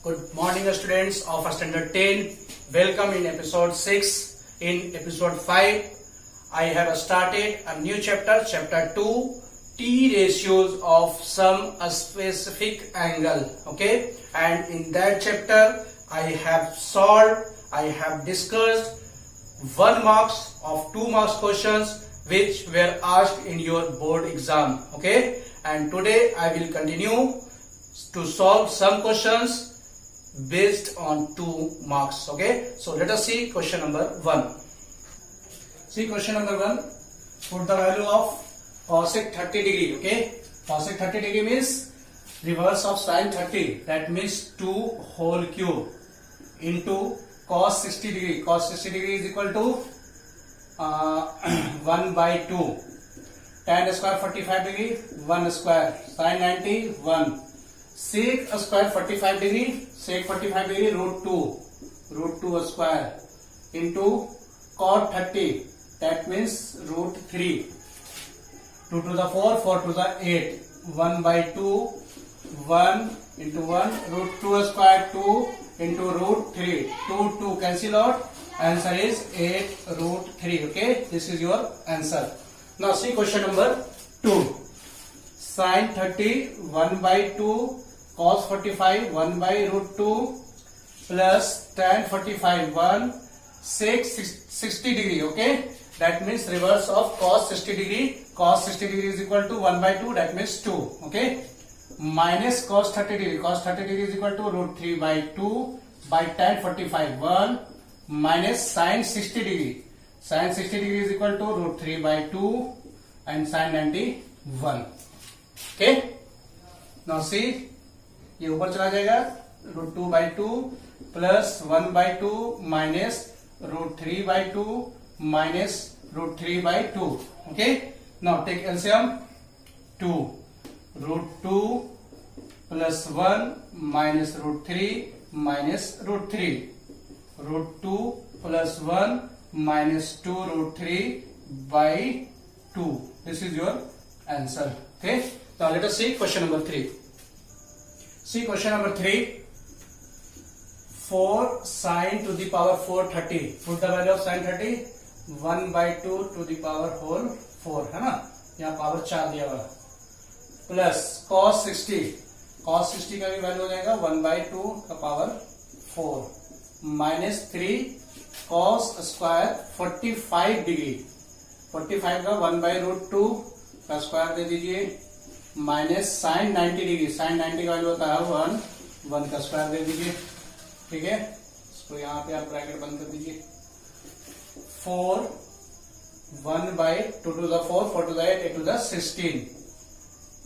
Good morning, students of standard 10. Welcome in episode 6. In episode 5, I have started a new chapter, chapter 2, T ratios of some specific angle. Okay, and in that chapter, I have discussed 1 marks of 2 marks questions which were asked in your board exam. Okay, and today I will continue to solve some questions based on 2 marks. Okay, so let us see question number 1. See question number 1. Put the value of cosec 30 degree. Okay, cosec 30 degree means reverse of sin 30. That means 2 whole cube into cos 60 degree. Cos 60 degree is equal to 1 by 2. Tan square 45 degree 1 square. Sin 90 1. Sec square 45 degree, sec 45 degree root 2 square into cot 30, that means root 3. 2 to the 4, 4 to the 8, 1 by 2, 1 into 1, root 2 square 2 into root 3, 2 cancel out, answer is 8 root 3. Okay, this is your answer. Now see question number 2. Sin 30 1 by 2 cos 45 1 by root 2 plus tan 45 1 sec 60 degree. Okay, that means reverse of cos 60 degree. Cos 60 degree is equal to 1 by 2, that means 2. Okay, minus cos 30 degree. Cos 30 degree is equal to root 3 by 2 by tan 45 1 minus sin 60 degree. Sin 60 degree is equal to root 3 by 2 and sin 90 1. Okay, now see, ये ऊपर चला जाएगा, root 2 by 2 plus 1 by 2 minus root 3 by 2 minus root 3 by 2. Okay, now take LCM. 2 root 2 plus 1 minus root 3 minus root 3, root 2 plus 1 minus 2 root 3 by 2. This is your answer. Okay, now let us see question number 3. See question number 3. 4 sin to the power 430. Put the value of sin 30. 1 by 2 to the power whole 4 है ना, यहाँ power 4 दिया हुआ. Plus cos 60. cos 60 का भी value हो जाएगा 1 by 2 का power 4 minus 3 cos square 45 degree. 45 का 1 by रूट 2 का स्क्वायर दे दीजिए माइनस साइन 90 डिग्री. साइन 90 का वैल्यू होता है 1 का स्क्वायर दे दीजिए. ठीक है, इसको यहाँ पे आप ब्रैकेट बंद कर दीजिए. 4 1 by 2 to the 4, 4 to the 8, 8 to the 16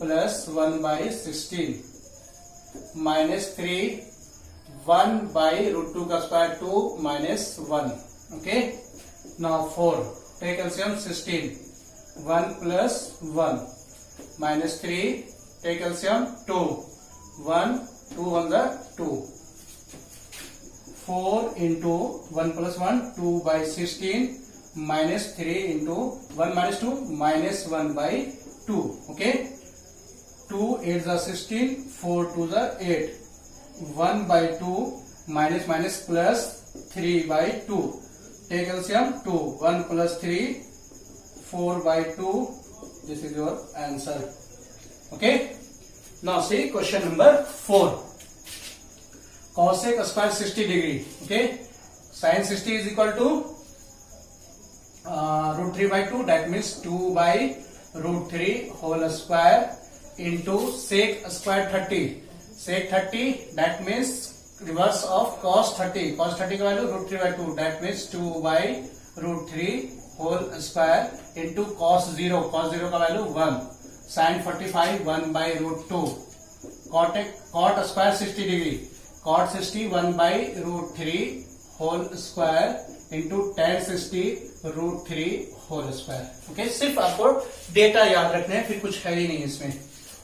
plus 1 by 16 minus 3 1 by root 2 का square 2 minus 1. Okay, now 4 take LCM 16 1 plus 1 minus 3 take LCM 2 1 2 on the 2 4 into 1 plus 1 2 by 16 minus 3 into 1 minus 2 minus 1 by 2. Okay, 2 8 the 16, 4 to the 8, 1 by 2 minus minus plus 3 by 2. Take LCM 2 1 plus 3 4 by 2. This is your answer. Okay, now see question number 4. Cosec square 60 degree. Okay, sin 60 is equal to root 3 by 2, that means 2 by root 3 whole square into sec square 30. Sec 30, that means reverse of cos 30. Cos 30 का value root 3 by 2, that means 2 by root 3 whole square into cos 0. cos 0 का value 1. sin 45 1 by root 2. cot square 60 degree. cot 60 1 by root 3 whole square into tan 60 root 3 whole square. Okay, सिर्फ आपको data याद रखने हैं, फिर कुछ है ही नहीं इसमें.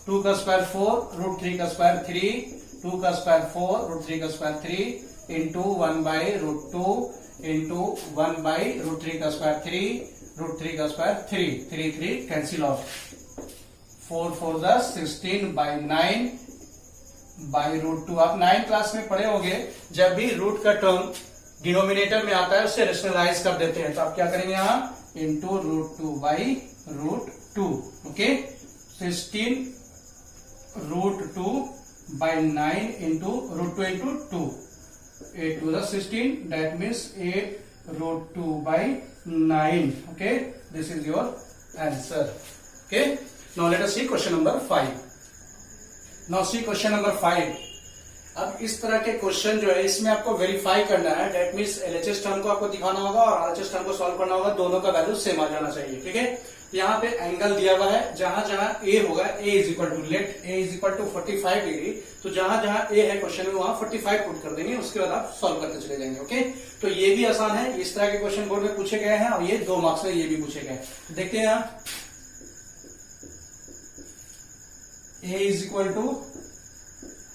2 का स्क्वायर 4 रूट 3 का स्क्वायर 3, 2 का स्क्वायर 4 रूट 3 का square 3 into 1 by root 2 into 1 by root 3 का स्क्वायर 3 रूट 3 का square 3 3 cancel off. 4 4 the 16 by 9 by root two. आप 9th क्लास में पढ़े होंगे, जब भी रूट का टर्म डिनोमिनेटर में आता है उससे रेशनलाइज कर देते हैं, तो आप क्या करेंगे यहाँ into root two by root two. Okay, 16 root two by 9 into root two into two, 8 to the 16, that means 8 root 2 by 9. Okay, this is your answer. Okay, now let us see question number 5. Now see question number 5. अब इस तरह के question जो है इसमें आपको verify करना है, डेट मीन्स एलएचएस टर्म को आपको दिखाना होगा और आरएचएस टर्म को सॉल्व करना होगा, दोनों का वैल्यू सेम आ जाना चाहिए। ठीक है, यहाँ पे एंगल दिया हुआ है, जहां जहां ए होगा, A is equal to let A is equal to 45 degree, तो जहां जहां ए है क्वेश्चन में वहां 45 पुट कर देंगे, उसके बाद आप सॉल्व करते चले जाएंगे। ओके, तो ये भी आसान है, इस तरह के क्वेश्चन बोर्ड में पूछे गए हैं और ये 2 मार्क्स में ये भी पूछे गए। देखते हैं यहाँ A is equal to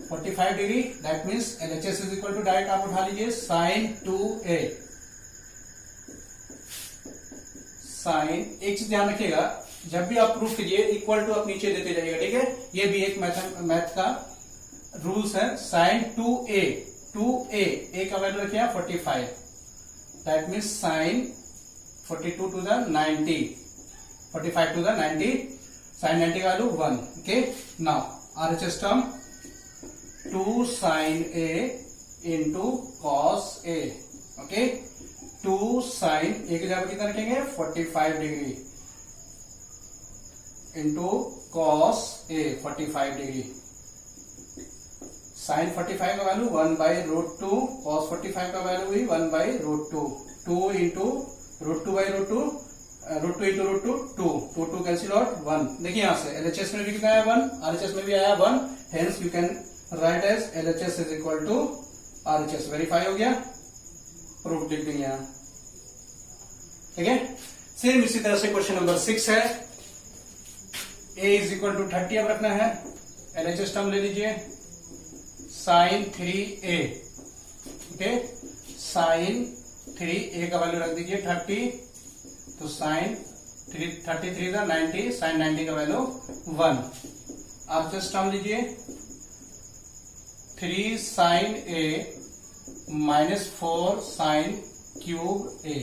45 degree, that means LHS is equal to, direct आप उठा लीजिए साइन 2a। साइन, एक चीज ध्यान रखिएगा, जब भी आप प्रूफ कीजिए इक्वल टू आप नीचे देते जाइएगा। ठीक है, ये भी एक मैथ का रूल्स है। साइन 2a, 2a, a का वैल्यू रखिए 45, that means sine 42 to the 90, 45 to the 90, sine 90 का value 1। Okay, now RHS term 2 sine a into cos a। Okay, 2 sine A की जगह कितना रखेंगे 45 degree into cos A 45 degree. Sine 45 का value 1 by root two, cos 45 का value हुई 1 by root two, 2 into root two by root two, root two into root two, 2 2 cancel out 1। देखिए यहां से एलएचएस में भी कितना आया 1, आरएचएस में भी आया 1, hence you can write as LHS is equal to RHS. Verify हो गया, प्रूफ लिख देंगे यहां। ठीक है, सेम इसी तरह से क्वेश्चन नंबर 6 है, a इज इक्वल टू 30 अब रखना है, एलएचएस टर्म ले लीजिए sign 3a। Okay, sign 3a का वैल्यू रख दीजिए 30, तो साइन 33 था 90, साइन 90 का वैल्यू 1। आरएचएस टर्म लीजिए 3 sine a minus 4 sine cube a,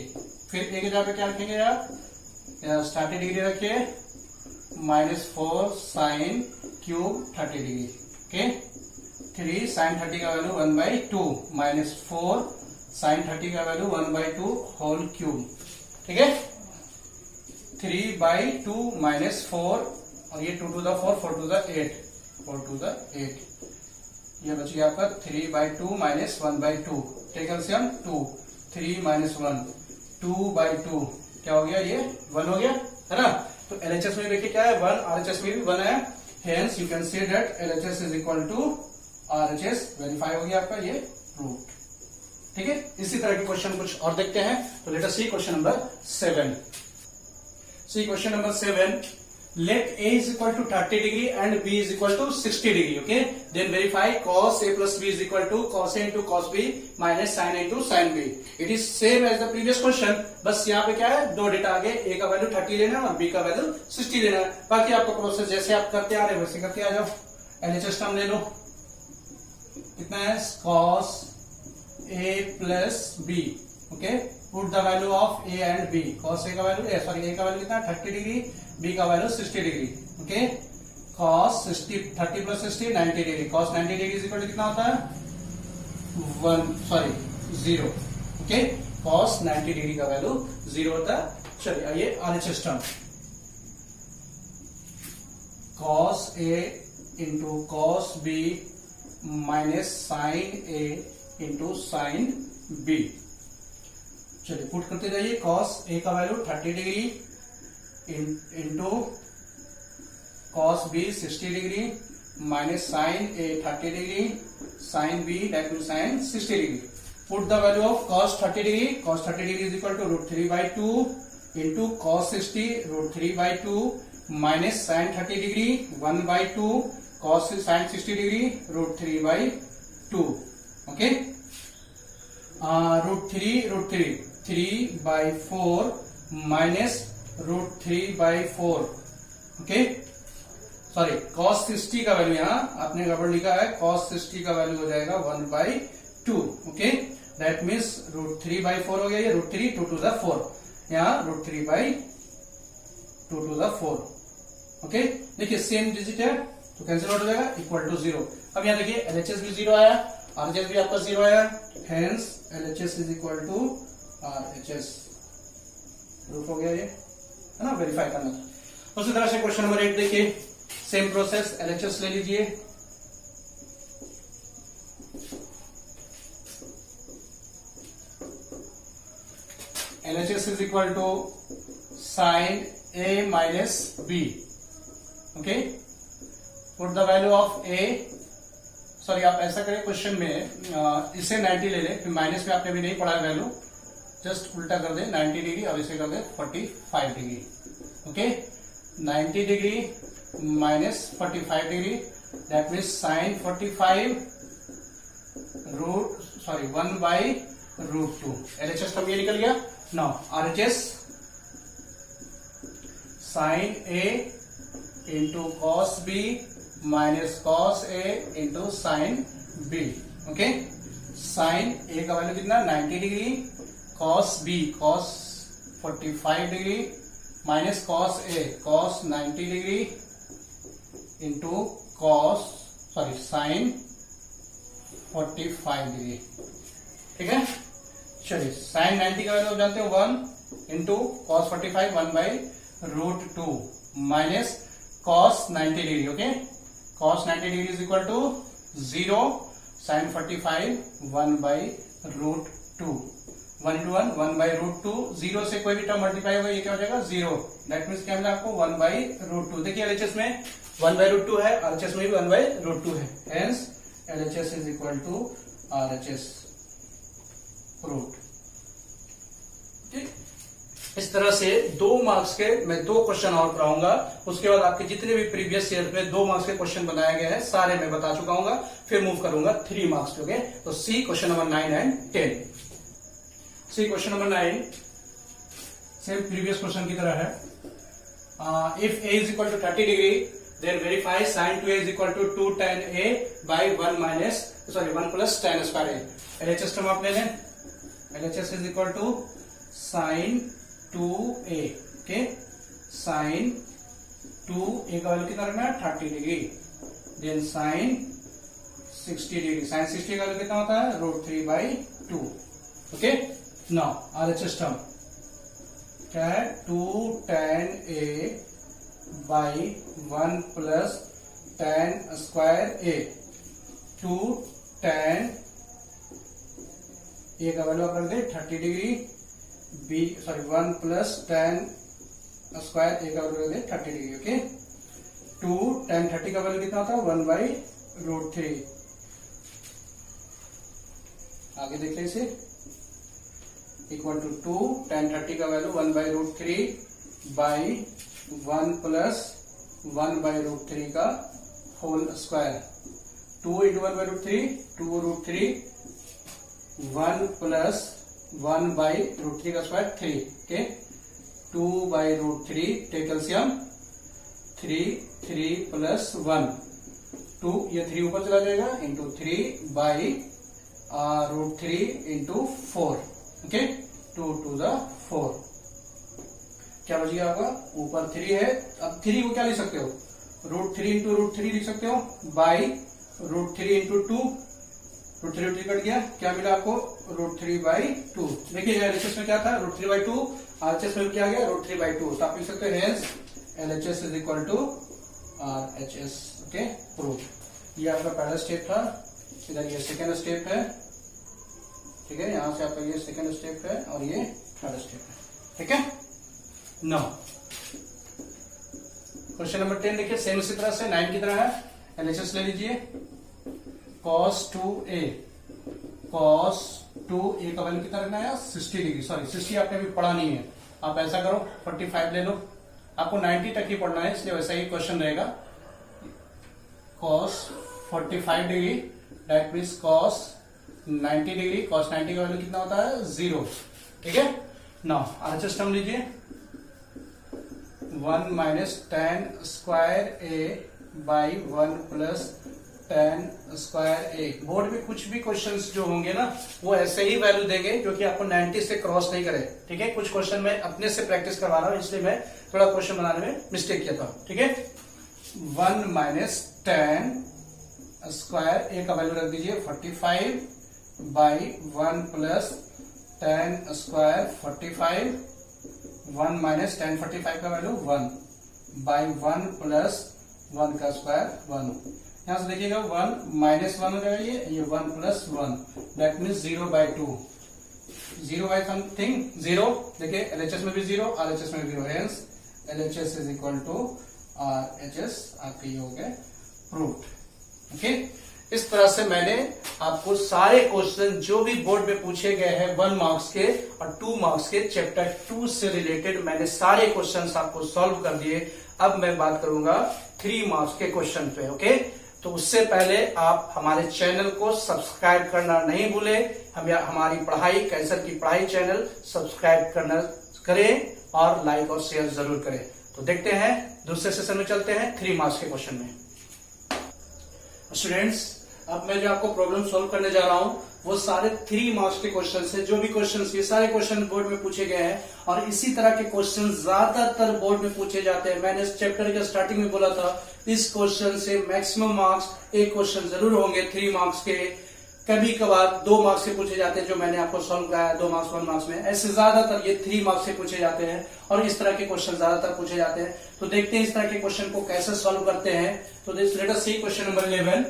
फिर ए की जगह पे क्या रखेंगे यार, 30 डिग्री रखिए, -4 sine cube 30 degree. Okay, 3 sine 30 का वैल्यू 1/2, -4 साइन 30 का वैल्यू 1/2 होल क्यूब। ठीक है, 3/2 -4 और ये 2 to the 4, 4 to the 8, 4 to the 8, ये बच गया आपका 3/2 - 1/2, टेक एलसीएम 2, 3 - 1, 2/2 क्या हो गया, ये 1 हो गया, है ना। तो एलएचएस में देखिए क्या है 1, आरएचएस में भी 1 है, hence you can say that LHS is equal to RHS. Verify हो गया आपका ये प्रूफ। ठीक है, इसी तरह के क्वेश्चन कुछ और देखते हैं, तो let us see question number 7। See question number 7, let a is equal to 30 degree and b is equal to 60 degree. Okay, then verify cos a plus b is equal to cos a into cos b minus sin a into sin b. It is same as the previous question, बस यहाँ पे क्या है, दो data आगे, a का value 30 लेना है और b का वैल्यू 60 लेना है। बाकी आपका प्रोसेस जैसे आप करते आ रहे वैसे करते आ जाओ। एलएचएस टर्म ले लो, कितना है cos a plus b. Okay, put the value of a and b। cos a का वैल्यू a का वैल्यू कितना 30 डिग्री, b का value 60 degree. Okay, cos 30 plus 60 90 degree, cos 90 degree is equal to कितना होता है 0। ओके, cos 90 डिग्री का value 0 होता है। चलिए आइए RHS term, cos a into cos b minus sin a into sin b। चलिए पुट करते जाइए, cos a का value 30 degree into cos b 60 degree minus sine a 30 degree, sine b that mean sine 60 degree. Put the value of cos 30 degree, cos 30 degree is equal to √3/2 into cos 60 √3/2 minus sine 30 degree 1/2 cos sine 60 degree √3/2। Okay, √3 3/4 minus √3/4। Okay, sorry cos 60 का value, यहाँ आपने गड़बड़ लिखा है, cos 60 का value हो जाएगा 1/2. Okay, that means √3/4 हो गया, ये √3 2 to the 4, यहाँ √3/2 to the 4. ओके, देखिए सेम डिजिट है तो कैंसिल आउट हो जाएगा, इक्वल टू 0. अब यहाँ देखिए LHS भी 0 आया, RHS भी आपका 0 आया, hence LHS is equal to RHS. Proof हो गया ये, है ना, वेरीफाई करना था. उसी तरह से क्वेश्चन नंबर 8 देखिए, सेम प्रोसेस, LHS ले लीजिए. LHS is equal to sine A minus B. Okay, put the value of A, sorry आप ऐसा करें क्वेश्चन में इसे 90 ले लें, फिर माइनस में आपने भी नहीं पढ़ा है वैल्यू, जस्ट उल्टा कर दे 90 डिग्री और इसे कर दे 45 degree. Okay, 90 degree minus 45 degree, that means sine 45 1/√2. LHS तो ये निकल गया. Now RHS sine A into cos B minus cos A into sine B. Okay, sine A का वैल्यू कितना 90 degree, cos B cos 45 degree minus cos A cos 90 degree into sine 45 degree. ठीक है, चलिए sign 90 का value जानते हो 1 into cos 45 1/√2 minus cos 90 degree. Okay, cos 90 degree is equal to 0, sine 45 1/√2. 1 into 1 1/√2. 0 से कोई भी टर्म मल्टीप्लाई होगा, ये क्या हो जाएगा 0. दैट मीन्स क्या मिला आपको 1/√2. देखिए LHS में 1/√2 है, RHS में भी 1/√2 है, hence LHS is equal to RHS. Proved. ठीक, इस तरह से 2 मार्क्स के मैं 2 क्वेश्चन और कराऊंगा. उसके बाद आपके जितने भी प्रीवियस ईयर में 2 मार्क्स के क्वेश्चन बनाए गए हैं सारे मैं बता चुका हूँ. फिर मूव करूंगा 3 मार्क्स पे. ओके, तो see question number 9 and 10. See question number 9 same previous question की तरह है. If A is equal to 30 degree then verify sine 2A is equal to 2 tan A by 1 plus tan square A. LHS term आप ले लें. LHS is equal to sine 2A. Okay, sine 2A का value कितना रखना है 30 degree, then sine 60 degree. Sine 60 का value कितना होता है √3/2. ओके, नाउ RHS टर्म क्या है 2 tan A by 1 plus tan square A. 2 tan A का वैल्यू आप रख दे 30 degree, 1 plus tan square A का वैल्यू दे 30 डिग्री. ओके, 2 tan 30 का वैल्यू कितना होता है 1/√3. आगे देख लीजिए, इक्वल टू 2 tan 30 का वैल्यू 1/√3 बाई 1 प्लस 1/√3 का होल स्क्वायर. 2 इंटू 1/√3 2√3 1 प्लस 1/√3 का square 3. Okay, 2/√3 take LCM 3 plus 1 2, ये 3 ऊपर चला जाएगा into 3/√3 into 4. Okay, 2 to the 4. क्या बच गया आपका, ऊपर 3 है. अब 3 को क्या लिख सकते हो √3 इंटू √3 लिख सकते हो, बाई √3 इंटू 2. √3 कट गया, क्या मिला आपको √3/2. देखिए LHS में क्या था √3/2, RHS में क्या गया √3/2. तो आप लिख सकते हो hence LHS is equal to RHS. Okay, proof. ये आपका पहला स्टेप था, इधर ये सेकेंड स्टेप है. ठीक है, यहां से आपका ये सेकेंड स्टेप है और ये थर्ड स्टेप है. ठीक है, नाउ क्वेश्चन नंबर 10 देखिए, सेम इसी तरह से 9 की तरह है. LHS ले लीजिए. cos 2A का वैल्यू कितना रखना है 60 डिग्री. सॉरी 60 आपने अभी पढ़ा नहीं है, आप ऐसा करो 45 ले लो. आपको 90 तक ही पढ़ना है, इसलिए वैसा ही क्वेश्चन रहेगा. cos 45 degree that means cos 90 degree. cos 90 का वैल्यू कितना होता है 0. ठीक है, नाउ RHS टर्म लीजिए. 1 minus tan square A by 1 plus tan square A. Board में कुछ भी क्वेश्चंस जो होंगे ना वो ऐसे ही वैल्यू देंगे जो कि आपको 90 से क्रॉस नहीं करे, ठीक है। कुछ क्वेश्चन मैं अपने से प्रैक्टिस करवा रहा हूं, इसलिए मैं थोड़ा क्वेश्चन बनाने में मिस्टेक किया था, ठीक है। 1 माइनस tan स्क्वायर ए का वैल्यू रख दीजिए 45 by 1 plus tan square 45, 1 minus tan 45 का वैल्यू 1 बाई 1 प्लस 1 का स्क्वायर 1। यहां से देखिएगा 1 माइनस 1 हो जाएगा, ये 1 plus 1, that means 0 by 2, 0 by something 0। देखिए एलएचएस में भी 0, आरएचएस में भी 0, hence LHS is equal to RHS. आपके ये हो गए प्रूव्ड, ओके। इस तरह से मैंने आपको सारे क्वेश्चन जो भी बोर्ड में पूछे गए हैं 1 मार्क्स के और 2 मार्क्स के चैप्टर 2 से रिलेटेड मैंने सारे क्वेश्चंस आपको सॉल्व कर दिए। अब मैं बात करूंगा 3 मार्क्स के क्वेश्चन पे, ओके। तो उससे पहले आप हमारे चैनल को सब्सक्राइब करना नहीं भूले। हमारी पढ़ाई कैसर की पढ़ाई चैनल सब्सक्राइब करना करें और लाइक और शेयर जरूर करें। तो देखते हैं दूसरे सेशन में, चलते हैं 3 मार्क्स के क्वेश्चन में। स्टूडेंट्स, अब मैं जो आपको प्रॉब्लम सॉल्व करने जा रहा हूं वो सारे 3 मार्क्स के क्वेश्चन है। जो भी क्वेश्चन, ये सारे क्वेश्चन बोर्ड में पूछे गए हैं और इसी तरह के क्वेश्चन ज्यादातर बोर्ड में पूछे जाते हैं। मैंने इस चैप्टर के स्टार्टिंग में बोला था इस क्वेश्चन से मैक्सिमम मार्क्स एक क्वेश्चन जरूर होंगे 3 मार्क्स के। कभी कभार 2 मार्क्स से पूछे जाते हैं, जो मैंने आपको सॉल्व कराया 2 मार्क्स 1 मार्क्स में। ऐसे ज्यादातर ये 3 मार्क्स से पूछे जाते हैं और इस तरह के क्वेश्चन ज्यादातर पूछे जाते हैं। तो देखते हैं इस तरह के क्वेश्चन को कैसे सॉल्व करते हैं। तो let us see question number 11।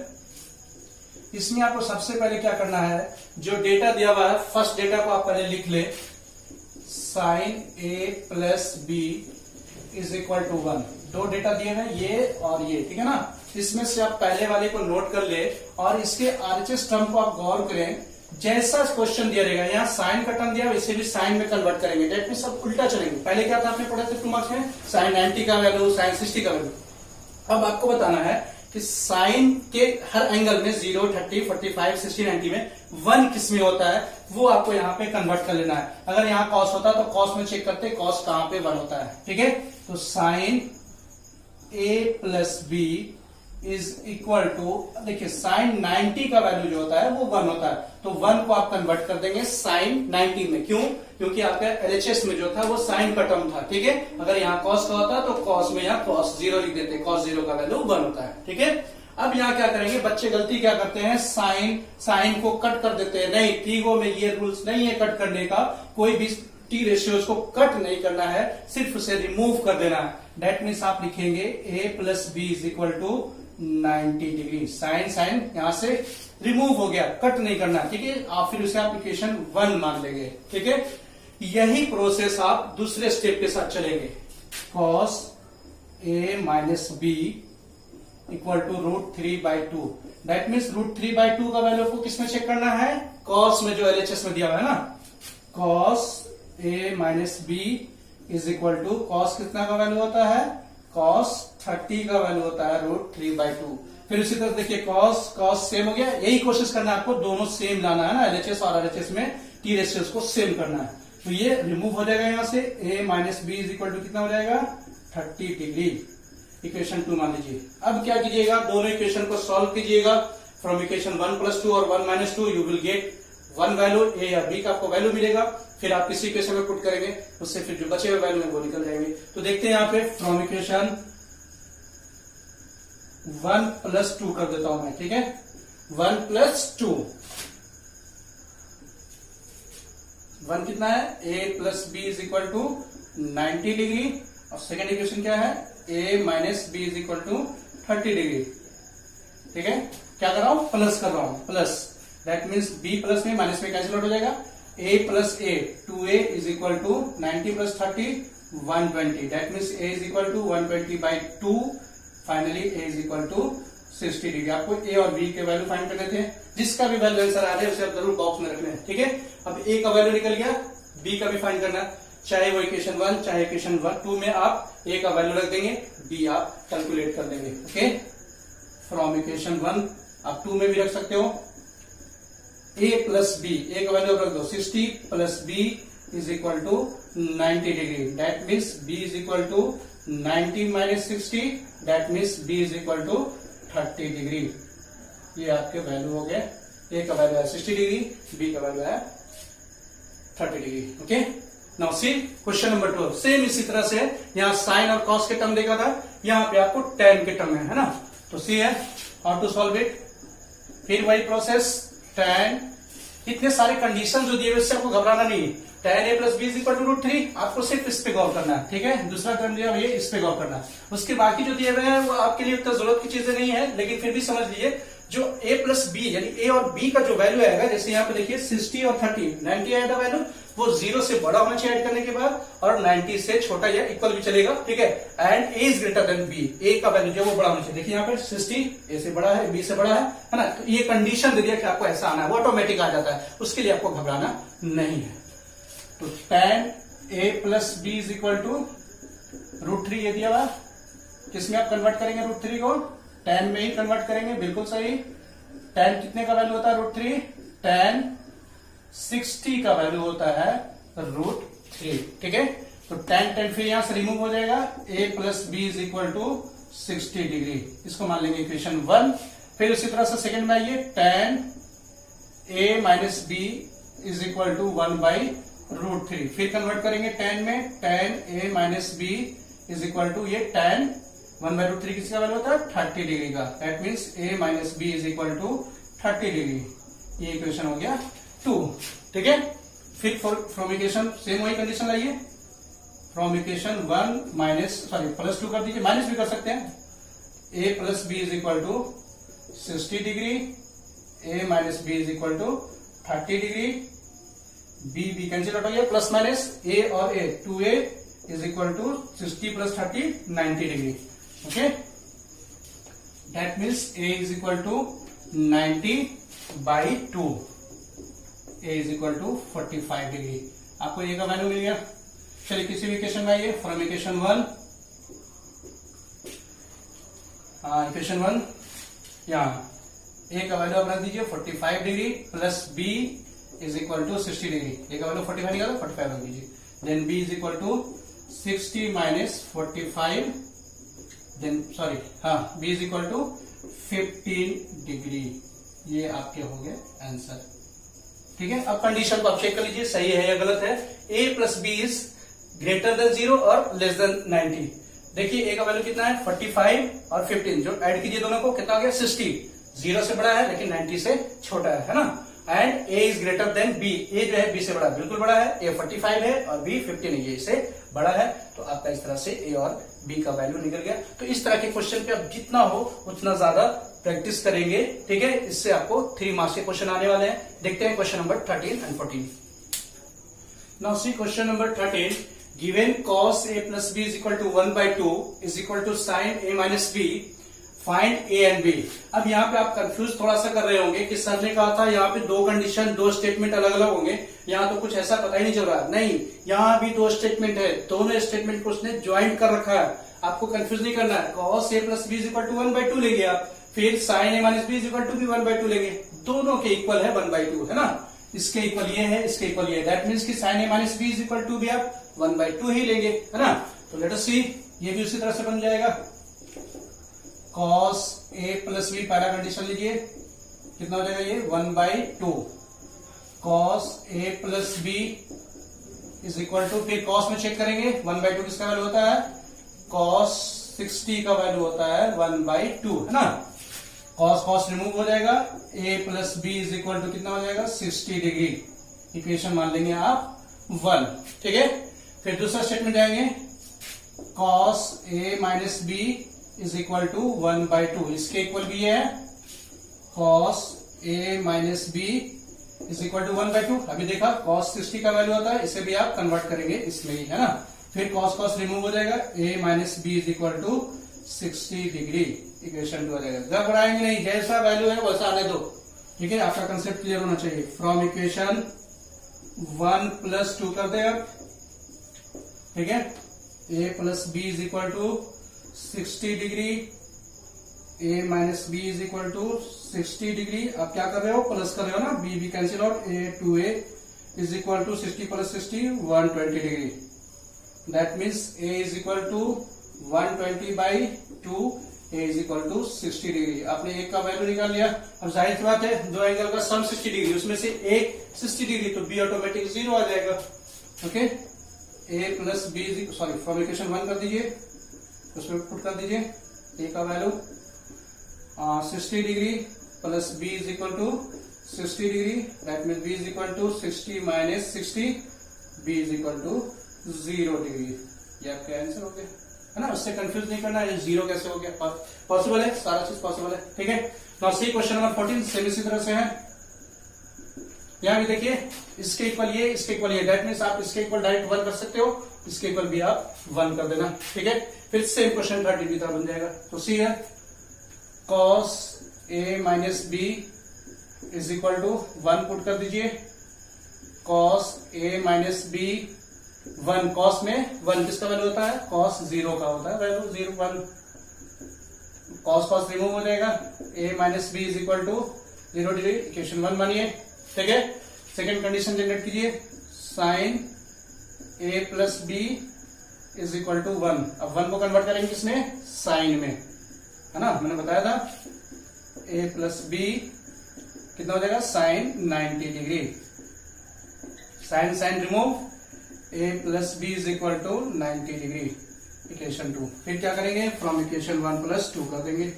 इसमें आपको सबसे पहले क्या करना है, जो डेटा दिया हुआ है फर्स्ट डेटा को आप पहले लिख ले, sine A plus B is equal to 1। 2 data दिए हैं, ये और ये, ठीक है ना। इसमें से आप पहले वाले को नोट कर ले और इसके आरएचएस टर्म को आप गौर करें। जैसा क्वेश्चन दिया रहेगा, यहाँ साइन का टर्म दिया, इसे भी साइन में कन्वर्ट करेंगे। डेट में सब उल्टा चलेंगे। पहले क्या था आपने पढ़ा था 2 मार्क्स में, साइन 90 का वैल्यू, साइन 60 का वैल्यू। अब आपको बताना है कि साइन के हर एंगल में 0, 30, 45, 60, 90 में 1 किस में होता है वो आपको यहाँ पे कन्वर्ट कर लेना है। अगर यहाँ कॉस होता है तो कॉस में चेक करते कॉस कहां पे 1 होता है, ठीक है। तो sine A plus B is equal to, देखिए साइन 90 का वैल्यू जो होता है वो 1 होता है, तो 1 को आप कन्वर्ट कर देंगे साइन 90 में। क्यों? क्योंकि आपका एलएचएस में जो था वो साइन का टर्म था, ठीक है। अगर यहाँ कॉस का होता तो कॉस में यहाँ कॉस 0 लिख देते, कॉस 0 का वैल्यू 1 होता है, ठीक है। अब यहाँ क्या करेंगे, बच्चे गलती क्या करते हैं, साइन को कट कर देते हैं। नहीं, ट्रीगो में ये रूल्स नहीं है कट करने का। कोई भी टी रेशियोज को कट नहीं करना है, सिर्फ उसे रिमूव कर देना है। दैट मीन्स आप लिखेंगे A plus B is equal to 90 degree. Sine यहां से रिमूव हो गया, कट नहीं करना, ठीक है। आप फिर उसे आप इक्वेशन 1 मान लेंगे, ठीक है। यही प्रोसेस आप दूसरे स्टेप के साथ चलेंगे। Cos A minus B equal to √3/2। That means √3/2 का वैल्यू को किसमें चेक करना है, कॉस में, जो एलएचएस में दिया हुआ है ना। Cos A minus B is equal to, cos कितना का वैल्यू होता है, कॉस 30 का वैल्यू होता है √3/2। फिर उसी तरह देखिए कॉस सेम हो गया। यही कोशिश करना है आपको, दोनों सेम लाना है ना, एलएचएस और आरएचएस में टी रेशियोज को सेम करना है। तो ये रिमूव हो जाएगा यहाँ से, A minus B is equal to कितना हो जाएगा 30 डिग्री। इक्वेशन 2 मान लीजिए। अब क्या कीजिएगा, दोनों इक्वेशन को सॉल्व कीजिएगा। फ्रॉम इक्वेशन 1 + 2 और 1 - 2 यू विल गेट 1 वैल्यू, ए या बी का आपको वैल्यू मिलेगा। फिर आप किसी इक्वेशन में पुट करेंगे, उससे फिर जो बचे हुए वैल्यू है वो निकल जाएंगे। तो देखते हैं यहाँ पे, फ्रॉम इक्वेशन 1 + 2 कर देता हूं मैं, ठीक है। 1 + 2, 1 कितना है, a + b is equal to 90 degree. और सेकेंड इक्वेशन क्या है, a - b is equal to 30 degree, ठीक है। क्या कर रहा हूं, प्लस कर रहा हूं, plus. That means b plus में माइनस में कैंसिल आउट हो जाएगा। a + a, 2a is equal to 90 + 30 120। That means a is equal to 120/2। Finally a is equal to 60 degree. आपको a और b के वैल्यू फाइंड करने थे। जिसका भी वैल्यू आंसर आ जाए उसे आप जरूर बॉक्स में रखना है, ठीक है। अब a का वैल्यू निकल गया, b का भी फाइंड करना, चाहे वो इक्वेशन 1 चाहे इक्वेशन 2 में आप a का वैल्यू रख देंगे, b आप कैलकुलेट कर देंगे, ओके। फ्रॉम इक्वेशन 1 आप 2 में भी रख सकते हो। a + b, a का वैल्यू रख दो 60 + b is equal to 90 degree. That means b is equal to 90 minus 60 that means B is equal to 30 degree. ये आपके वैल्यू हो गए, ए का वैल्यू है 60 डिग्री, बी का वैल्यू है 30 degree. Okay, now see question number 2। Same इसी तरह से यहाँ साइन और कॉस के टर्म देखा था, यहाँ पे आपको tan के टर्म है ना। तो सी है हाउ टू सॉल्व इट। फिर वही प्रोसेस, tan, इतने सारे कंडीशन जो दिए हुए इससे आपको घबराना नहीं। tan a plus B is equal to √3, आपको सिर्फ इस पे गौर करना है, ठीक है। दूसरा टर्म दिया ये, इस पे गौर करना है। उसके बाकी जो दिए हुए हैं वो आपके लिए उतना जरूरत की चीजें नहीं है, लेकिन फिर भी समझ लीजिए जो a प्लस बी यानी a और b का जो वैल्यू आएगा, जैसे यहाँ पे देखिए 60 और 30, 90 आया था वैल्यू, वो 0 से बड़ा होना चाहिए ऐड करने के बाद, और 90 से छोटा या इक्वल भी चलेगा, ठीक है। And a is greater then b, a का वैल्यू जो वो बड़ा होना चाहिए। देखिए यहाँ पे 60 a से बड़ा है, b से बड़ा है ना। तो ये कंडीशन दे दिया कि आपको ऐसा आना है, वो ऑटोमेटिक आ जाता है, उसके लिए आपको घबराना नहीं है। तो tan a plus B is equal to √3 ये दिया हुआ, किसमें आप कन्वर्ट करेंगे √3 को, tan में ही कन्वर्ट करेंगे, बिल्कुल सही। tan कितने का वैल्यू होता है √3, tan 60 का वैल्यू होता है √3, ठीक है। तो tan फिर यहां से रिमूव हो जाएगा, a plus B is equal to 60 degree, इसको मान लेंगे इक्वेशन 1। फिर उसी तरह से सेकंड में आइए, tan a minus B is equal to 1/√3, फिर कन्वर्ट करेंगे tan में, tan a minus B is equal to ये tan 1/√3 किसका वैल्यू होता है 30 डिग्री का, that means a minus B is equal to 30 degree. ये इक्वेशन हो गया 2, ठीक है। फिर फ्रॉम इक्वेशन सेम वही कंडीशन लाइए, फ्रॉम इक्वेशन 1 माइनस प्लस 2 कर दीजिए, माइनस भी कर सकते हैं। a plus B is equal to 60 degree, a minus B is equal to 30 degree, B cancel out हो गया, प्लस माइनस a और a, 2a is equal to 60 plus 30 90 degree. Okay, that means a is equal to 90/2, a is equal to 45 degree. आपको a का value मिल गया। चलिए किसी भी इक्वेशन में आइए, फ्रॉम इक्वेशन 1, इक्वेशन 1 यहाँ a का वैल्यू आप रख दीजिए 45 degree, plus b is equal to 60 degree. a का वैल्यू 45 निकाला, 45 रख दीजिए। Then b is equal to 60 minus 45, then sorry b is equal to 15 degree. ये आपके हो गए आंसर, ठीक है। अब कंडीशन को आप चेक कर लीजिए, सही है या गलत है। a plus B is greater than 0 और लेस देन 90। देखिए a का वैल्यू कितना है 45 और 15, जो ऐड कीजिए दोनों को कितना हो गया 60, 0 से बड़ा है लेकिन 90 से छोटा है ना। And a is greater then b, a जो है b से बड़ा है, बिल्कुल बड़ा है, a 45 है और b 15 है, ये इससे बड़ा है। तो आपका इस तरह से a और b का वैल्यू निकल गया। तो इस तरह के क्वेश्चन पे आप जितना हो उतना ज्यादा प्रैक्टिस करेंगे, ठीक है। इससे आपको 3 मार्क्स के क्वेश्चन आने वाले हैं। देखते हैं question number 13 and 14। Now see question number 13, given cos a plus b is equal to 1/2 is equal to sin a minus b, find a and b। अब यहाँ पे आप कंफ्यूज थोड़ा सा कर रहे होंगे कि सर ने कहा था यहाँ पे 2 कंडीशन 2 स्टेटमेंट अलग अलग होंगे, यहाँ तो कुछ ऐसा पता ही नहीं चल रहा। नहीं, यहाँ भी 2 स्टेटमेंट है, दोनों स्टेटमेंट को उसने ज्वाइंट कर रखा है। आपको कंफ्यूज नहीं करना है। cos a plus b is equal to 1/2 लेंगे आप, फिर sin a minus b is equal to भी 1/2 लेंगे, दोनों के इक्वल है 1/2, है ना। इसके इक्वल ये है, इसके इक्वल ये है, दैट मीन्स कि sin a minus b is equal to भी आप 1/2 ही लेंगे, है ना। तो लेट अस सी, ये भी उसी तरह से बन जाएगा। cos a प्लस b पहला कंडीशन लीजिए, कितना हो जाएगा ये 1/2। cos a plus b is equal to, फिर cos में चेक करेंगे 1/2 किसका वैल्यू होता है, cos 60 का वैल्यू होता है 1/2, है ना। cos रिमूव हो जाएगा, a plus b is equal to कितना हो जाएगा 60 डिग्री। इक्वेशन मान लेंगे आप 1, ठीक है। फिर दूसरा स्टेटमेंट जाएंगे, cos a minus b is equal to 1/2, इसके इक्वल भी है cos a minus b is equal to 1/2। अभी देखा cos 60 का वैल्यू होता है, इसे भी आप कन्वर्ट करेंगे इसमें ही, है ना। फिर cos रिमूव हो जाएगा, a minus b is equal to 60 degree, equation 2 हो जाएगा। घबराएंगे नहीं, जैसा वैल्यू है वैसा आने दो, ठीक है। आपका कंसेप्ट क्लियर होना चाहिए। फ्रॉम इक्वेशन 1 प्लस 2 कर दे आप, ठीक है। a plus B is equal to 60 degree, a minus B is equal to 60 degree. आप क्या कर रहे हो, प्लस कर रहे हो ना, b cancel out, a 2a is equal to 60 plus 60 120 degree. That means a is equal to 120/2 a is equal to 60 degree. आपने एक का वैल्यू निकाल लिया। अब जाहिर सी बात है दो एंगल का सम 60 डिग्री, उसमें से एक 60 डिग्री, तो बी ऑटोमेटिक 0 आ जाएगा। Okay, a plus B, sorry from equation 1 कर दीजिए, उसमें पुट कर दीजिए a का value 60 degree plus b is equal to 60 degree, that mean b is equal to 60 minus 60, b is equal to 0 degree. ये आपका आंसर हो गया, है ना। उससे कंफ्यूज नहीं करना है, 0 कैसे हो गया, पॉसिबल है, सारा चीज पॉसिबल है। ठीक है, now see question number 14 same इसी तरह से है। यहां भी देखिए इसके इक्वल ये, इसके इक्वल ये, दैट मीन्स आप इसके इक्वल डायरेक्ट 1 कर सकते हो, इसके इक्वल भी आप 1 कर देना। ठीक है, फिर सेम क्वेश्चन 13 की तरह बन जाएगा। तो सी है cos a minus B is equal to 1 put कर दीजिए, cos a minus B 1, cos में 1 किसका वैल्यू होता है, cos 0 का होता है वैल्यू, 0 1, cos रिमूव हो जाएगा, a minus B is equal to 0 degree, equation 1 बनिए। ठीक है, सेकेंड कंडीशन जनरेट कीजिए, sine a plus B is equal to 1। अब 1 को कन्वर्ट करेंगे किसमें, साइन में, है ना। मैंने बताया था a प्लस बी कितना हो जाएगा, sine 90 degree, sine sine remove, a plus B is equal to 90 degree, equation 2। फिर क्या करेंगे, फ्रॉम इक्वेशन 1 प्लस 2 कर देंगे।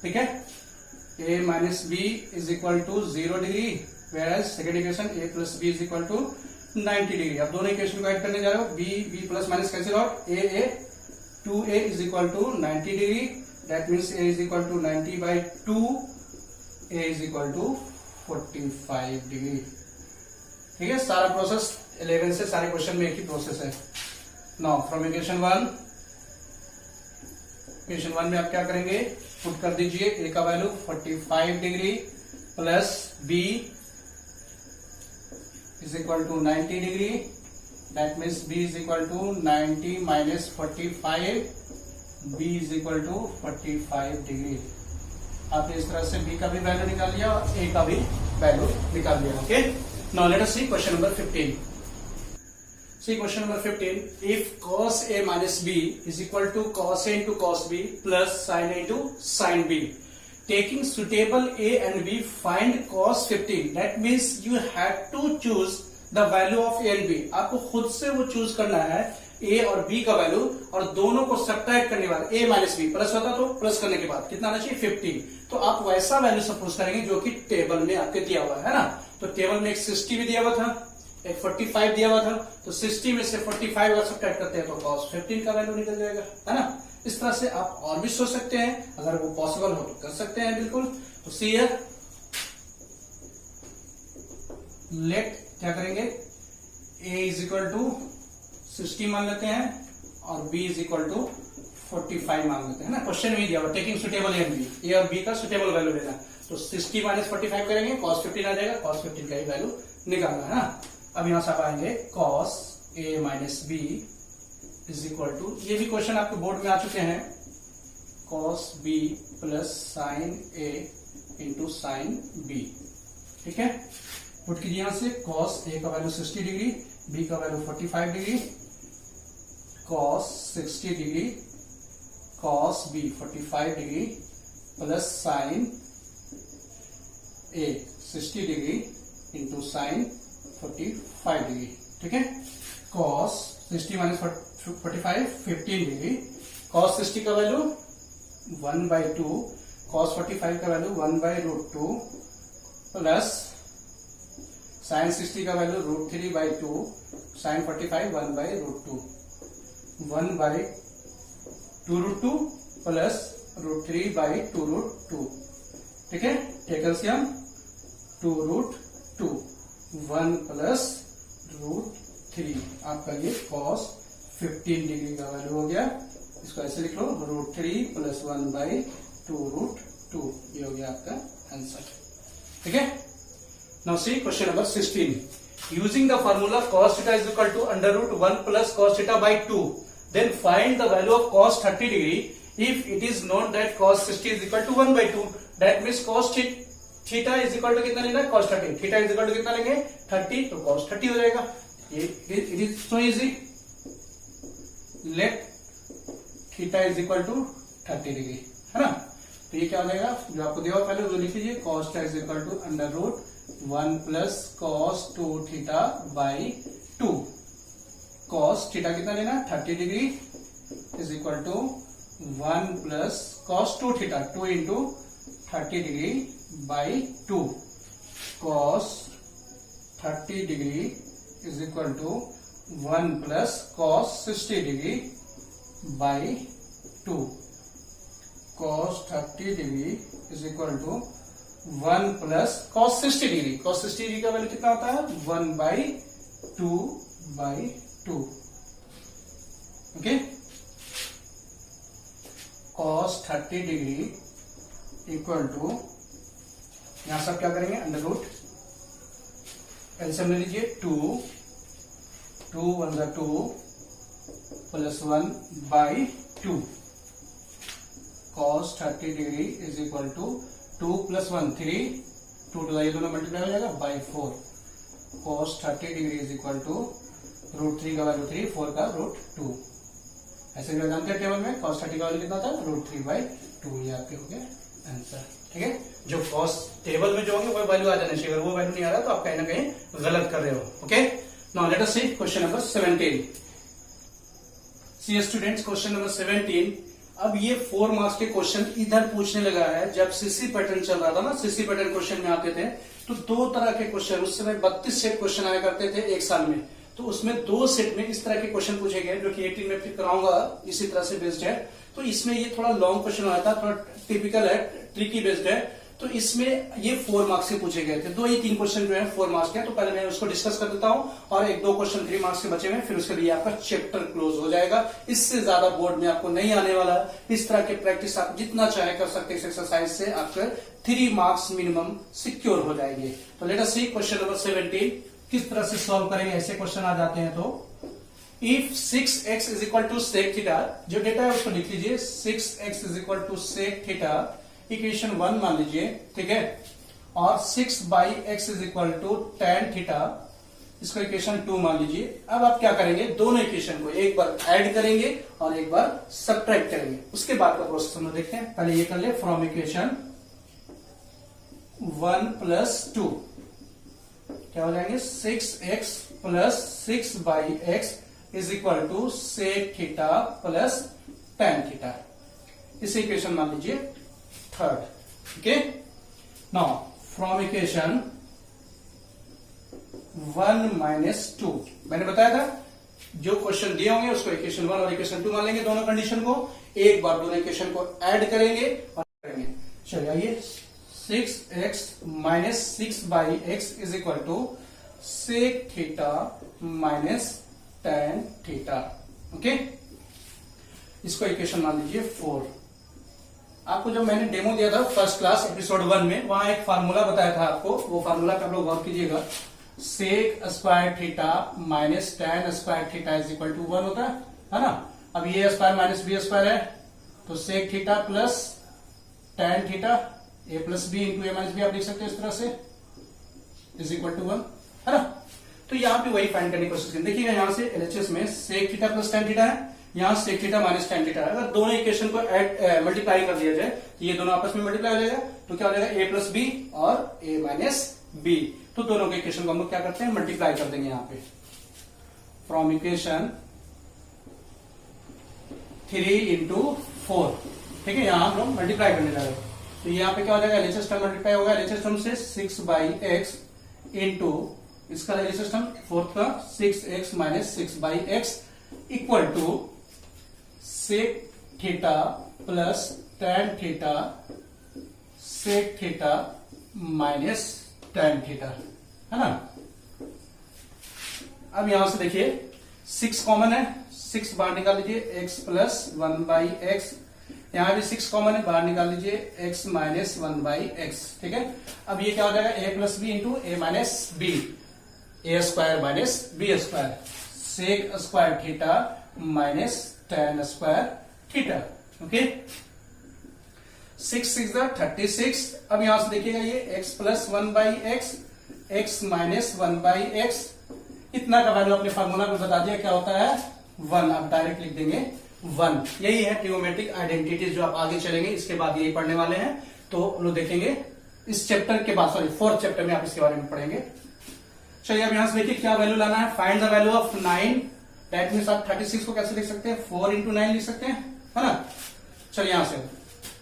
ठीक है, a minus B is equal to 0 degree, where second equation a plus B is equal to 90 degree. अब दोनों equation को ऐड करने जा रहे हो, b plus minus cancel out, a 2a is equal to 90 degree, that means a is equal to 90/2, a is equal to 45 degree. ठीक है, सारा प्रोसेस 11 से सारे क्वेश्चन में एक ही प्रोसेस है। नाउ फ्रॉम इक्वेशन 1, इक्वेशन 1 में आप क्या करेंगे, पुट कर दीजिए a का value 45 degree plus b is equal to 90 degree, that means b is equal to 90 minus 45, b is equal to 45 degree. आपने इस तरह से b का भी वैल्यू निकाल लिया और a का भी वैल्यू निकाल लिया। Okay, now let us see question number 15। See question number 15. If cos a minus b is equal to cos a into cos b plus sin a into sin b. Taking suitable a and b, find cos 15. That means you have to choose the value of a and b. आपको खुद से वो choose करना है a और b का value, और दोनों को सब्ट्रैक्ट करने के बाद a माइनस b प्लस होता तो प्लस करने के बाद कितना आना चाहिए, 15। तो आप वैसा वैल्यू सपोज करेंगे जो कि टेबल में आपके दिया हुआ है ना। तो टेबल में एक 60 भी दिया हुआ था, एक 45 दिया हुआ था, तो 60 में से 45 अगर सब्ट्रैक्ट करते हैं तो cos 15 का वैल्यू निकल जाएगा, है ना। इस तरह से आप और भी सोच सकते हैं, अगर वो पॉसिबल हो तो कर सकते हैं बिल्कुल। तो सी हियर, लेट क्या करेंगे, a इज इक्वल टू 60 मान लेते हैं और b इज इक्वल टू 45 मान लेते हैं ना। क्वेश्चन में दिया हुआ taking suitable A and B, A और b का सुटेबल वैल्यू लेना। तो 60 माइनस 45 करेंगे, cos 15 आ जाएगा, cos 15 का ही वैल्यू निकालना है ना। अब यहां से आप आएंगे cos a minus B is equal to, ये भी क्वेश्चन आपके बोर्ड में आ चुके हैं, cos b plus sign a into sine b। ठीक है, पुट कीजिए यहां से, cos a का वैल्यू 60 डिग्री, b का value 45 degree, cos 60 degree, cos b 45 degree plus sign a 60 degree into sine 45 degree. ठीक है, cos 60 माइनस 45 15 डिग्री, cos 60 का वैल्यू 1/2, cos 45 का वैल्यू 1/√2 प्लस साइन 60 का वैल्यू √3/2, साइन 45 1/√2, 1/2√2 प्लस √3/2√2। ठीक है, take LCM 2√2, 1 plus √3, आपका ये cos 15 डिग्री का वैल्यू हो गया। इसको ऐसे लिख लो, √3 प्लस 1/2√2, ये हो गया आपका आंसर। ठीक है, now see question number 16। Using the formula cos theta is equal to √1 plus cos theta by 2, then find the value of cos 30 degree if it is known that cos 60 is equal to 1/2। That means cos theta is equal to कितना लेना है, cos 30। Theta is equal to कितना लेंगे, 30, तो cos 30 हो जाएगा। It is so easy, late theta is equal to 30 degree, है ना। तो ये क्या हो जाएगा, जो आपको दिया पहले वो लिख लीजिए, cos theta is equal to under root 1 plus cos 2 theta by 2। cos theta कितना लेना, 30 degree is equal to 1 plus cos 2 theta 2 into 30 degree by 2। cos 30 degree is equal to 1 plus cos 60 degree by 2। cos 30 degree is equal to 1 plus cos 60 degree. cos 60 degree का value कितना होता है, 1 by 2 by 2। Okay, cos 30 degree equal to, यहां सब क्या करेंगे, under root LCM ले लीजिए, 2 1 जा 2 plus 1 by 2। cos 30 degree is equal to 2 plus 1 3, 2 two ये दोनों मल्टीप्लाई हो जाएगा by 4। cos 30 degree is equal to root 3 का वैल्यू 3, 4 का रूट 2। ऐसे भी जानते हैं टेबल में cos 30 का वैल्यू कितना था, रूट 3 बाई 2। ये आपके हो गया आंसर। ठीक है, जो cos टेबल में जो होंगे वो वैल्यू आ जाना चाहिए, अगर वो वैल्यू नहीं आ रहा तो आप कहीं ना कहीं गलत कर रहे हो। Okay, now let us see question number 17। सी स्टूडेंट्स, क्वेश्चन नंबर 17। अब ये 4 मार्क्स के क्वेश्चन इधर पूछने लगा है। जब सीसी पैटर्न चल रहा था ना, सीसी पैटर्न क्वेश्चन में आते थे तो 2 तरह के क्वेश्चन, उस समय 32 सेट क्वेश्चन आया करते थे एक साल में। तो उसमें 2 सेट में इस तरह के क्वेश्चन पूछे गए, जो कि 18 में फिर कराऊंगा, इसी तरह से बेस्ड है। तो इसमें ये थोड़ा लॉन्ग क्वेश्चन आया था, थोड़ा टिपिकल है, ट्रिकी बेस्ड है। तो इसमें ये 4 मार्क्स से पूछे गए थे। 2 ही 3 क्वेश्चन जो है 4 मार्क्स के। तो पहले मैं उसको डिस्कस कर देता हूं और 1-2 क्वेश्चन 3 मार्क्स के बचे हुए, फिर उसके लिए आपका चैप्टर क्लोज हो जाएगा। इससे ज्यादा बोर्ड में आपको नहीं आने वाला। इस तरह के प्रैक्टिस आप जितना चाहे कर सकते हैं इस एक्सरसाइज से, आपके 3 मार्क्स मिनिमम सिक्योर हो जाएंगे। तो let us see question number 17 किस तरह से सॉल्व करेंगे। ऐसे क्वेश्चन आ जाते हैं तो if 6x is equal to sec theta, जो डेटा है उसको लिख लीजिए, 6x is equal to sec theta, equation 1 मान लीजिए, ठीक है। और 6 by x is equal to tan theta, इसको इक्वेशन 2 मान लीजिए। अब आप क्या करेंगे, दोनों इक्वेशन को एक बार ऐड करेंगे और एक बार सब्ट्रैक्ट करेंगे। उसके बाद का प्रोसेस हम देखते हैं। पहले ये कर ले, फ्रॉम इक्वेशन 1 प्लस 2 क्या हो जाएंगे, 6x plus 6 by x is equal to sec theta plus tan theta. इसे इक्वेशन मान लीजिए 3rd। Okay, now from equation 1 minus 2, मैंने बताया था जो क्वेश्चन दिए होंगे उसको इक्वेशन 1 और इक्वेशन 2 मान लेंगे, दोनों कंडीशन को। एक बार दोनों इक्वेशन को ऐड करेंगे और करेंगे। चलिए आइए, 6x minus 6 by x is equal to sec theta minus tan theta. Okay, इसको इक्वेशन मान लीजिए 4। आपको जब मैंने डेमो दिया था फर्स्ट क्लास एपिसोड 1 में, वहां एक फार्मूला बताया था आपको, वो फार्मूला पे आप लोग गौर कीजिएगा। Sec square theta minus tan square theta is equal to 1 होता है ना। अब ये स्क्वायर माइनस बी स्क्वायर है, तो sec theta plus tan theta, A plus B into A minus B आप लिख सकते हैं इस तरह से, इज इक्वल टू 1, है ना। तो यहां पे वही फाइंड करने की कोशिश करें। देखिएगा यहां से एलएचएस में sec theta plus tan theta है, यहां sec theta minus tan theta है। अगर दोनों इक्वेशन को मल्टीप्लाई कर दिया जाए, तो ये दोनों आपस में मल्टीप्लाई हो जाएगा, तो क्या हो जाएगा, ए प्लस बी और ए माइनस बी। तो दोनों के इक्वेशन को हम लोग क्या करते हैं, मल्टीप्लाई कर देंगे यहाँ पे। फ्रॉम इक्वेशन 3 इंटू 4, ठीक है, यहां हम लोग मल्टीप्लाई करने जा रहे हैं। तो यहाँ पे क्या हो जाएगा, एलएचएस टर्म मल्टीप्लाई होगा, एलएचएस टर्म से 6 बाई एक्स इंटू इसका एलएचएस टर्म 4 का 6x minus 6 by x equal to sec theta plus tan theta sec theta minus tan theta, है ना। अब यहां से देखिए 6 कॉमन है, 6 बाहर निकाल लीजिए, x प्लस 1 बाई एक्स, यहां भी 6 कॉमन है, बाहर निकाल लीजिए x माइनस 1 बाई एक्स, ठीक है। अब ये क्या हो जाएगा, a plus B into A minus B, A square minus B square, sec square theta minus tan square theta. Okay, 6 6 36। अब यहां से देखिएगा ये x plus 1 by x, x minus 1 by x, इतना का वैल्यू अपने फार्मूला में बता दिया क्या होता है, 1, आप डायरेक्ट लिख देंगे 1। यही है ट्रिगोनोमेट्रिक आइडेंटिटीज जो आप आगे चलेंगे इसके बाद यही पढ़ने वाले हैं। तो लोग देखेंगे इस चैप्टर के बाद, सॉरी 4th चैप्टर में आप इसके बारे में पढ़ेंगे। चलिए अब यहां से देखिए क्या वैल्यू लाना है। Find the value of 9। That means आप 36 को कैसे लिख सकते हैं, 4 into 9 लिख सकते हैं, है ना। चलिए यहां से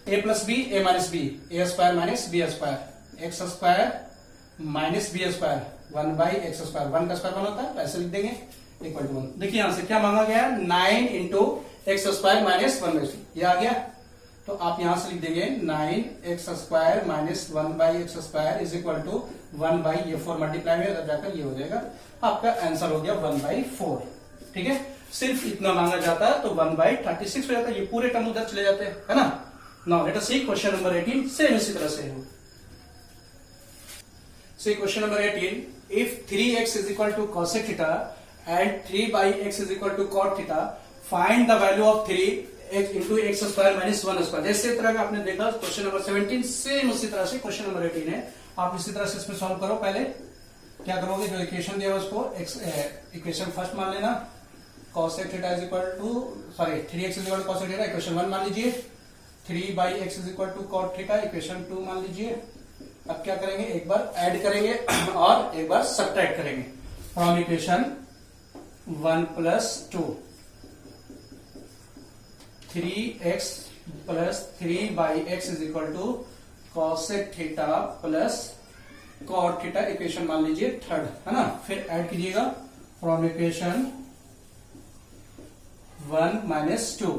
a plus B A minus B, A square minus B square, x square minus B square, 1 by x square, 1 का स्क्वायर 1 होता है, ऐसे लिख देंगे इक्वल टू 1। देखिए यहां से क्या मांगा गया है, 9 into x square minus 1 by C, ये आ गया। तो आप यहां से लिख देंगे 9 x square minus 1 by x square is equal to 1 by ये 4 मल्टीप्लाई में तब जाकर ये हो जाएगा, आपका आंसर हो गया 1 बाई 4। ठीक है, सिर्फ इतना मांगा जाता है तो 1 बाई 36 हो जाता है, ये पूरे टर्म उधर चले जाते हैं, है ना। Now let us see question number 18, same इसी तरह से है। See question number 18, if 3x is equal to cosec theta and 3 by x is equal to cot theta, find the value of 3x into x square minus 1 square। जैसे तरह का आपने देखा question number 17, same उसी तरह से question number 18 है। आप इसी तरह से इसमें सॉल्व करो। पहले क्या करोगे, जो इक्वेशन दिया है उसको इक्वेशन फर्स्ट मान लेना, cosec theta is equal to, sorry 3x is equal to cosec theta, equation 1 मान लीजिए, 3 by x is equal to cot theta, equation 2 मान लीजिए। अब क्या करेंगे, एक बार ऐड करेंगे और एक बार सब्ट्रैक्ट करेंगे from equation 1 plus 2, 3x plus 3 by x is equal to cosec theta plus cot theta, equation मान लीजिए थर्ड, है ना। फिर ऐड कीजिएगा from equation 1 minus 2,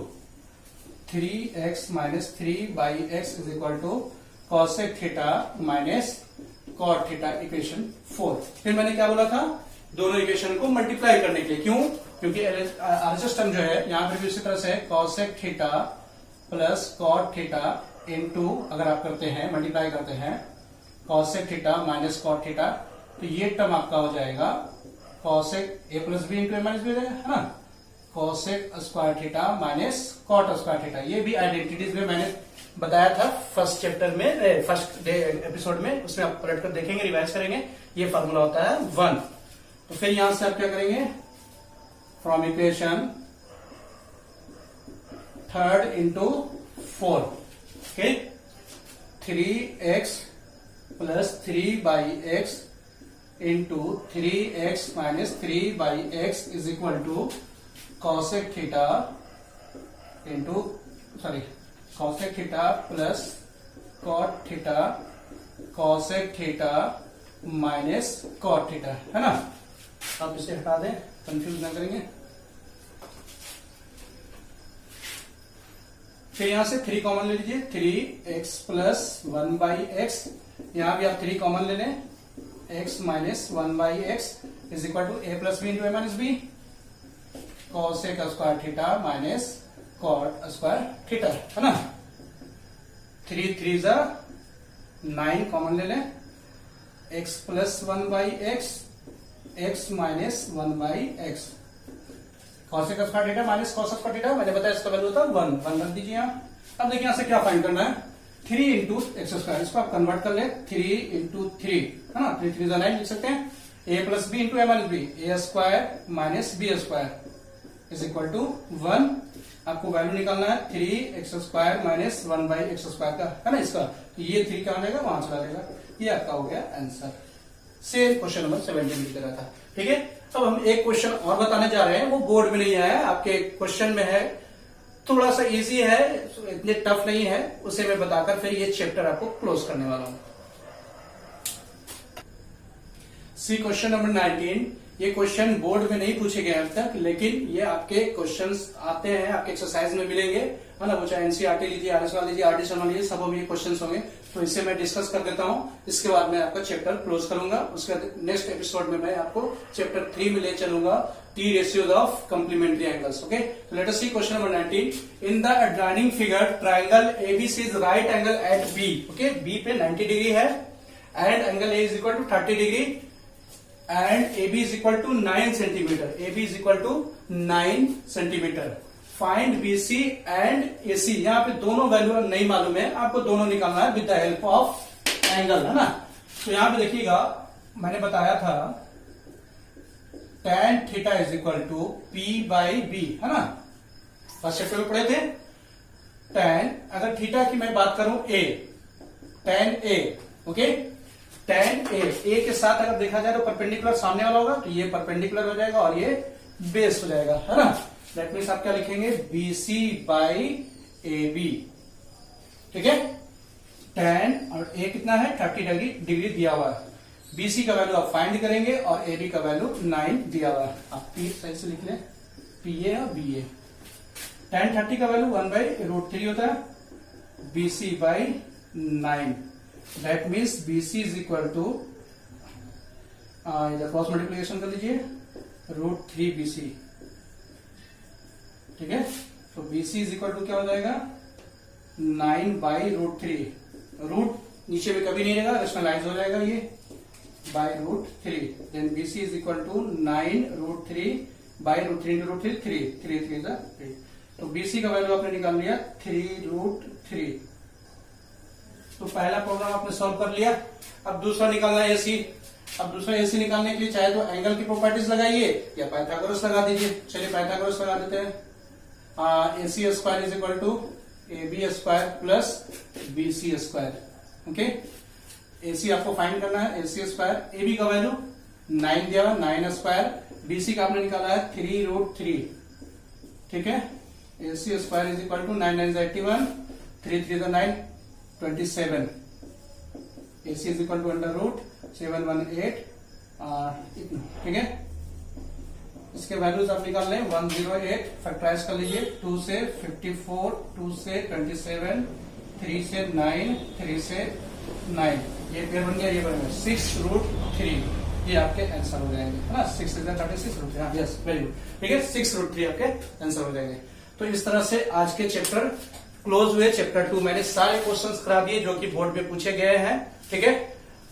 3x minus 3 by x is equal to cosec theta minus cot theta, equation 4। फिर मैंने क्या बोला था, दोनों इक्वेशन को मल्टीप्लाई करने के लिए, क्यों, क्योंकि आरएचएस टर्म जो है यहां पर भी उसी तरह से cosec theta plus cot theta into, अगर आप करते हैं मल्टीप्लाई करते हैं cosec theta minus cot theta, तो ये टर्म आपका हो जाएगा cosec a plus B into A minus B, है ना, cosec square theta minus cot square theta. ये भी आइडेंटिटीज में मैंने बताया था फर्स्ट चैप्टर में, फर्स्ट एपिसोड में, उसमें आप पलट कर देखेंगे, रिवाइज करेंगे। ये फॉर्मूला होता है 1। तो फिर यहां से आप क्या करेंगे, from equation 3 into 4, okay, 3x plus 3 by x into 3x minus 3 by x is equal to cosec theta into, sorry cosec theta plus cot theta, cosec theta minus cot theta, है ना। आप इसे हटा दें, कंफ्यूज ना करेंगे। फिर यहां से 3 कॉमन ले लीजिए, 3x प्लस 1 बाई एक्स, यहां भी आप 3 कॉमन ले लें, x minus 1 by x is equal to a plus B into A minus B, cosec square theta minus cot square theta, है ना। 3 3 जा 9 कॉमन ले लें, x plus 1 by x, x minus 1 by x, cosec square theta minus cos square theta, मैंने बताया इसका value होता है 1 रख दीजिए यहां। अब देखिए यहां से क्या फाइंड करना है, 3 इंटू एक्स स्क्वायर, इसको आप कन्वर्ट कर ले, 3 इंटू 3, है ना, 3 3 9 लिख सकते हैं, a plus B into A minus B, A square minus B square is equal to 1। आपको वैल्यू निकालना है 3x square minus 1 by x square का, है ना, इसका, तो ये 3 क्या हो जाएगा, वहां चला जाएगा। ये आपका हो गया आंसर। सेम क्वेश्चन नंबर 17 की तरह था। ठीक है, अब हम एक क्वेश्चन और बताने जा रहे हैं, वो बोर्ड में नहीं आया, आपके क्वेश्चन में है, थोड़ा सा इजी है, इतने टफ नहीं है, उसे मैं बताकर फिर ये चैप्टर आपको क्लोज करने वाला हूं। सी क्वेश्चन नंबर 19, ये क्वेश्चन बोर्ड में नहीं पूछे गए अब तक, लेकिन ये आपके क्वेश्चंस आते हैं, आपके एक्सरसाइज में मिलेंगे, है ना, वो चाहे एनसीईआरटी लीजिए, आरएस लीजिए, आरडीएस लीजिए, सब में ये क्वेश्चंस होंगे। तो इसे मैं डिस्कस कर देता हूं, इसके बाद मैं आपका चैप्टर क्लोज करूंगा। उसके नेक्स्ट एपिसोड में मैं आपको चैप्टर 3 में ले चलूंगा, T ratios of complementary angles. Okay, let us see question number 19। In the adjoining figure triangle ABC is right angle at B. Okay, B पे 90 डिग्री है and angle A is equal to 30 degree and AB is equal to 9 centimeter. AB is equal to 9 centimeter. Find BC and AC. यहाँ पे दोनों value नहीं मालूम है, आपको दोनों निकालना है with the help of angle, है ना। तो यहाँ पे देखिएगा, मैंने बताया था tan theta is equal to P by B, है ना, फर्स्ट चैप्टर में पढ़े थे। tan, अगर थीटा की मैं बात करूं A, tan A, okay, tan A, A के साथ अगर देखा जाए तो परपेंडिकुलर सामने वाला होगा, तो ये परपेंडिकुलर हो जाएगा और ये बेस हो जाएगा, है ना। दैट मीन्स आप क्या लिखेंगे, BC बाई AB, ठीक है। tan और A कितना है, 30 डिग्री दिया हुआ है। BC का वैल्यू आप फाइंड करेंगे और AB का वैल्यू 9 दिया हुआ है। आप P सही से लिख लें, PA और BA। tan 30 का वैल्यू 1/√3 होता है, BC by 9। That means BC is equal to, इधर क्रॉस मल्टीप्लीकेशन कर लीजिए, √3 BC, ठीक है। तो BC इज इक्वल टू क्या हो जाएगा, 9/√3। रूट नीचे में कभी नहीं रहेगा, रेशनलाइज हो जाएगा ये, by√3। Then BC is equal to 9√3 by√3 into √3, 3 तो BC का वैल्यू आपने निकाल लिया 3√3। तो पहला प्रॉब्लम आपने सॉल्व कर लिया। अब दूसरा निकालना है AC। अब दूसरा AC निकालने के लिए चाहे तो एंगल की प्रॉपर्टीज लगाइए या पाइथागोरस लगा दीजिए। चलिए पाइथागोरस लगा देते हैं। AC square is equal to AB square plus BC square, okay. AC आपको फाइंड करना है, AC स्क्वायर, AB का वैल्यू 9 दिया हुआ, 9 स्क्वायर, BC का आपने निकाला है 3√3, ठीक है। AC square is equal to 9 9 81, 3 3 9 27। AC is equal to √718, ठीक है। इसके वैल्यूज आप निकाल लें, 108 फैक्टराइज कर लीजिए, 2 से 54, 2 से 27, 3 से 9, 3 से 9, ये पेयर बन गया, ये बन गया 6√3। ये आपके आंसर हो जाएंगे, है ना। 6 is 36√3, हाँ यस, वेरी गुड, ठीक है। 6√3 आपके आंसर हो जाएंगे। तो इस तरह से आज के चैप्टर क्लोज हुए। चैप्टर 2 मैंने सारे क्वेश्चंस करा दिए जो कि बोर्ड में पूछे गए हैं, ठीक है।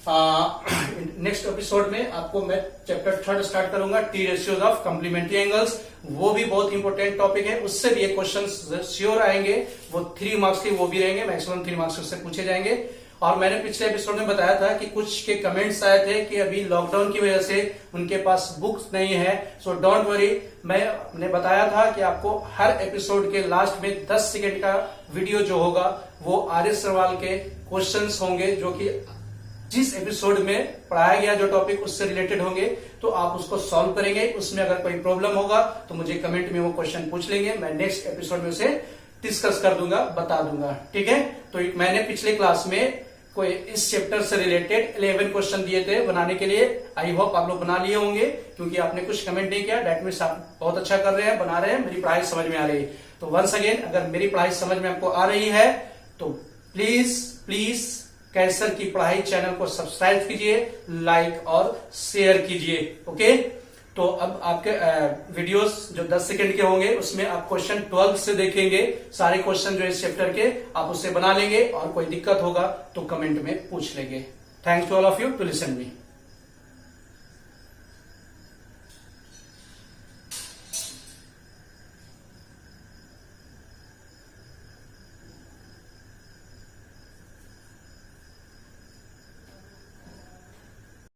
नेक्स्ट एपिसोड में आपको मैं चैप्टर 3 स्टार्ट करूंगा, T ratios of complementary angles. वो भी बहुत इंपॉर्टेंट टॉपिक है, उससे भी ये क्वेश्चन श्योर आएंगे। वो 3 मार्क्स के वो भी रहेंगे, मैक्सिमम 3 मार्क्स उससे पूछे जाएंगे। और मैंने पिछले एपिसोड में बताया था कि कुछ के कमेंट्स आए थे कि अभी लॉकडाउन की वजह से उनके पास बुक्स नहीं है। सो डोंट वरी, मैंने बताया था कि आपको हर एपिसोड के लास्ट में 10 सेकेंड का वीडियो जो होगा वो आर्य सवाल के क्वेश्चंस होंगे, जो कि जिस एपिसोड में पढ़ाया गया जो टॉपिक उससे रिलेटेड होंगे। तो आप उसको सॉल्व करेंगे। उसमें अगर कोई प्रॉब्लम होगा तो मुझे कमेंट में वो क्वेश्चन पूछ लेंगे, मैं नेक्स्ट एपिसोड में उसे डिस्कस कर दूंगा, बता दूंगा, ठीक है। तो मैंने पिछले क्लास में कोई इस चैप्टर से रिलेटेड 11 क्वेश्चन दिए थे बनाने के लिए। आई होप आप लोग बना लिए होंगे, क्योंकि आपने कुछ कमेंट नहीं किया। दैट मीन्स आप बहुत अच्छा कर रहे हैं, बना रहे हैं, मेरी पढ़ाई समझ में आ रही है। तो वंस अगेन, अगर मेरी पढ़ाई समझ में आपको आ रही है तो प्लीज कैसर की पढ़ाई चैनल को सब्सक्राइब कीजिए, लाइक और शेयर कीजिए, ओके। तो अब आपके वीडियोस जो 10 सेकंड के होंगे उसमें आप क्वेश्चन 12 से देखेंगे। सारे क्वेश्चन जो इस चैप्टर के आप उससे बना लेंगे, और कोई दिक्कत होगा तो कमेंट में पूछ लेंगे। Thanks to all of you to listen me.